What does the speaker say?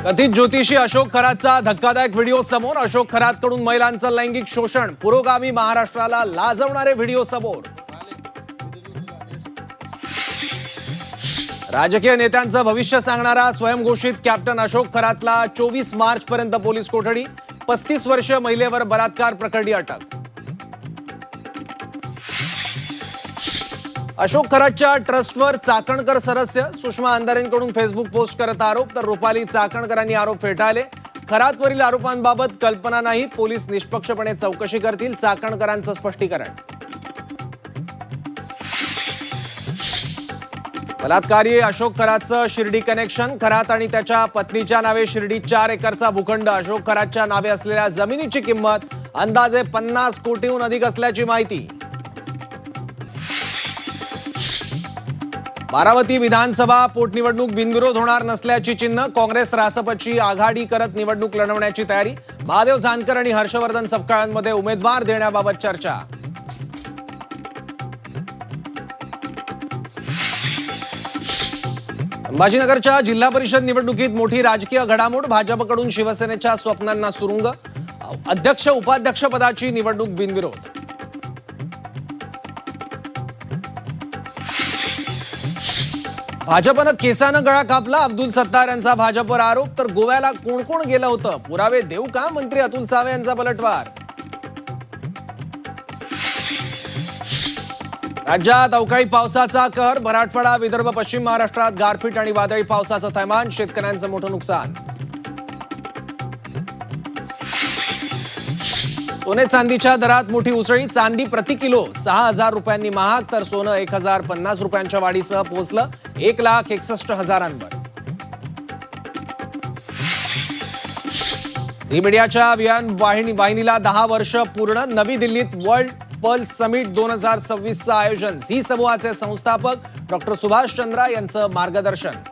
कथित ज्योतिषी अशोक खरातचा धक्कादायक व्हिडिओ समोर। अशोक खरातकडून महिलांचं लैंगिक शोषण, पुरोगामी महाराष्ट्राला लाजवणारे व्हिडिओ समोर। राजकीय नेत्यांचं भविष्य सांगणारा स्वयंघोषित कॅप्टन अशोक खरातला 24 मार्च पर्यंत पोलीस कोठडी। 35 वर्षीय महिलेवर बलात्कार प्रकरणी अटक। अशोक खरातच्या ट्रस्टवर चाकणकर सदस्य सुषमा अंधारेंकडून फेसबुक पोस्ट करत आरोप, तर रुपाली चाकणकरांनी आरोप फेटाळले। खरातवरील आरोपांबाबत कल्पना नाही, पोलीस निष्पक्षपणे चौकशी करतील, चाकणकरांचं स्पष्टीकरण। बलात्कारी अशोक खरातचं शिर्डी कनेक्शन। खरात आणि त्याच्या पत्नीच्या नावे शिर्डी 4 एकरचा भूखंड। अशोक खरातच्या नावे असलेल्या जमिनीची किंमत अंदाजे 50 कोटीहून अधिक असल्याची माहिती। बारामती विधानसभा पोटनिवडणूक बिनविरोध होणार नसल्याची चिन्ह। काँग्रेस रासपची आघाडी करत निवडणूक लढवण्याची तयारी। महादेव जानकर आणि हर्षवर्धन सपकाळांमध्ये उमेदवार देण्याबाबत चर्चा। संभाजीनगरच्या जिल्हा परिषद निवडणुकीत मोठी राजकीय घडामोड। भाजपकडून शिवसेनेच्या स्वप्नांना सुरुंग। अध्यक्ष उपाध्यक्ष पदाची निवडणूक बिनविरोध। भाजपनं केसानं गळा कापला। अब्दुल सत्तार यांचा भाजपवर आरोप, तर गोव्याला कोण कोण गेलं होतं पुरावे देऊ का, मंत्री अतुल सावे यांचा पलटवार। राज्यात अवकाळी पावसाचा कहर। मराठवाडा, विदर्भ, पश्चिम महाराष्ट्रात गारपीट आणि वादळी पावसाचं थैमान, शेतकऱ्यांचं मोठं नुकसान। सोने चांदीच्या दरात मोठी उसळी। चांदी प्रति किलो 6,000 रुपयांनी महाग, तर सोनं 1,050 रुपयांच्या वाढीसह पोहोचलं 1,61,000 झी मीडियाच्या वाहिनीला 10 वर्ष पूर्ण। नवी दिल्लीत वर्ल्ड पल्स समिट 2026चं आयोजन। झी समूहाचे संस्थापक डॉक्टर सुभाष चंद्रा यांचं मार्गदर्शन।